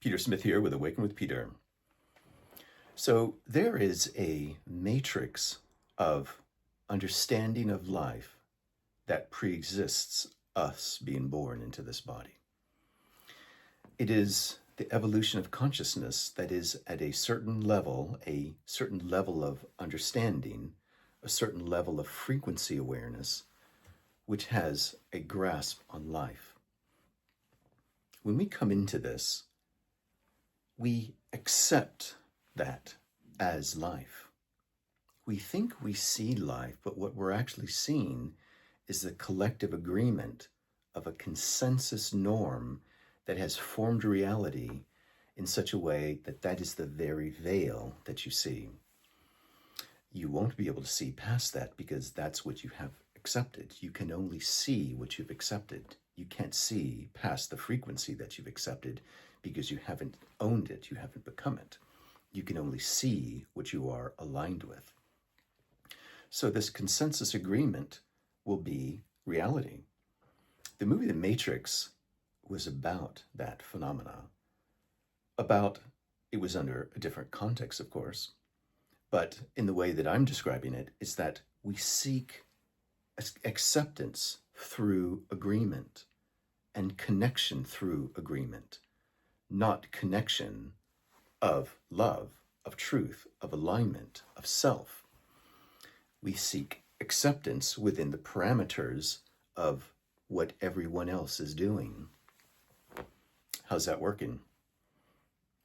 Peter Smith here with Awaken with Peter. So, there is a matrix of understanding of life that preexists us being born into this body. It is the evolution of consciousness that is at a certain level of understanding, a certain level of frequency awareness, which has a grasp on life. When we come into this, we accept that as life. We think we see life, but what we're actually seeing is the collective agreement of a consensus norm that has formed reality in such a way that that is the very veil that you see. You won't be able to see past that because that's what you have accepted. You can only see what you've accepted. You can't see past the frequency that you've accepted because you haven't owned it, you haven't become it. You can only see what you are aligned with. So this consensus agreement will be reality. The movie The Matrix was about that phenomena. It was under a different context, of course, but in the way that I'm describing it, is that we seek acceptance through agreement and connection through agreement, not connection of love, of truth, of alignment, of self. We seek acceptance within the parameters of what everyone else is doing. How's that working?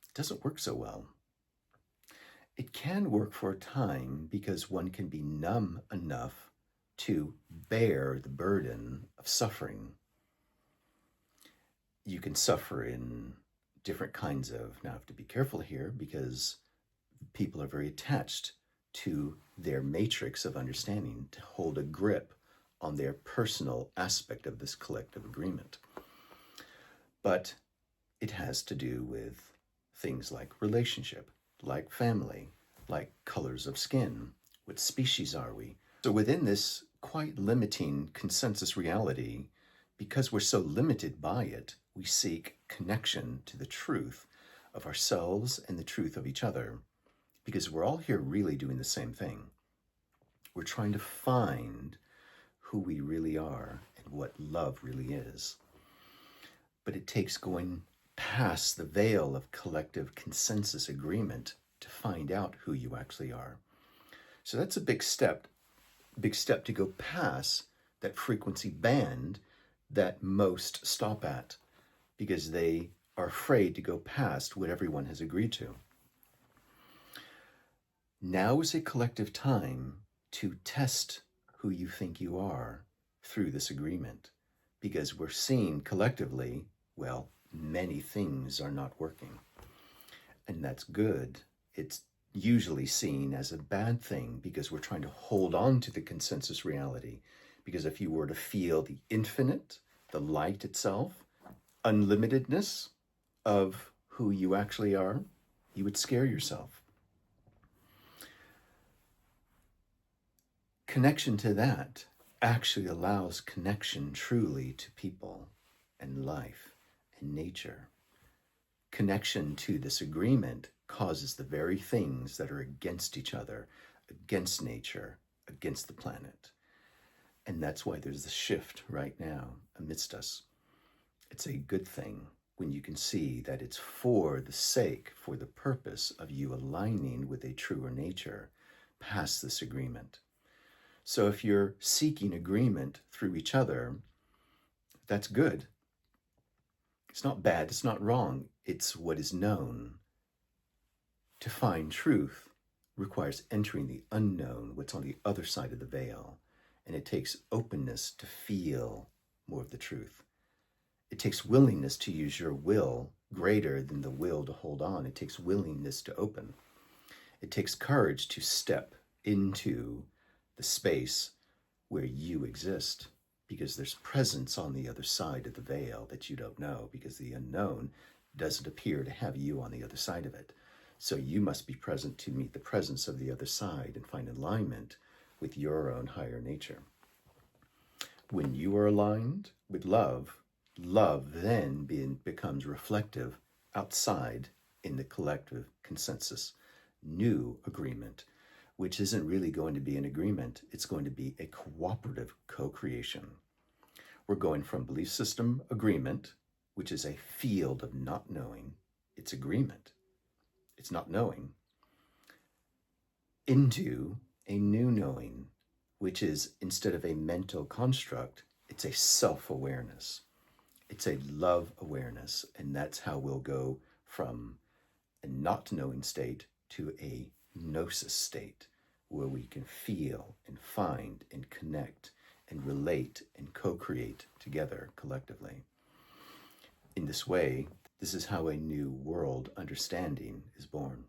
It doesn't work so well. It can work for a time because one can be numb enough to bear the burden of suffering. You can suffer in different kinds of, now I have to be careful here because people are very attached to their matrix of understanding to hold a grip on their personal aspect of this collective agreement. But it has to do with things like relationship, like family, like colors of skin. What species are we? So within this quite limiting consensus reality, because we're so limited by it, we seek connection to the truth of ourselves and the truth of each other, because we're all here really doing the same thing. We're trying to find who we really are and what love really is. But it takes going past the veil of collective consensus agreement to find out who you actually are. So that's a big step to go past that frequency band that most stop at because they are afraid to go past what everyone has agreed to. Now is a collective time to test who you think you are through this agreement, because we're seeing collectively, well, many things are not working. And that's good. It's usually seen as a bad thing because we're trying to hold on to the consensus reality. Because if you were to feel the infinite, the light itself, unlimitedness of who you actually are, you would scare yourself. Connection to that actually allows connection truly to people and life and nature. Connection to this agreement causes the very things that are against each other, against nature, against the planet. And that's why there's a shift right now amidst us. It's a good thing when you can see that it's for the sake, for the purpose of you aligning with a truer nature past this agreement. So if you're seeking agreement through each other, that's good. It's not bad, it's not wrong, it's what is known. To find truth requires entering the unknown, what's on the other side of the veil, and it takes openness to feel more of the truth. It takes willingness to use your will greater than the will to hold on. It takes willingness to open. It takes courage to step into the space where you exist, because there's presence on the other side of the veil that you don't know, because the unknown doesn't appear to have you on the other side of it. So you must be present to meet the presence of the other side and find alignment with your own higher nature. When you are aligned with love, love then becomes reflective outside in the collective consensus new agreement, which isn't really going to be an agreement, it's going to be a cooperative co-creation. We're going from belief system agreement, which is a field of not knowing, it's agreement, it's not knowing, into a new knowing, which is, instead of a mental construct, it's a self-awareness. It's a love awareness, and that's how we'll go from a not knowing state to a gnosis state, where we can feel and find and connect and relate and co-create together collectively. In this way, this is how a new world understanding is born.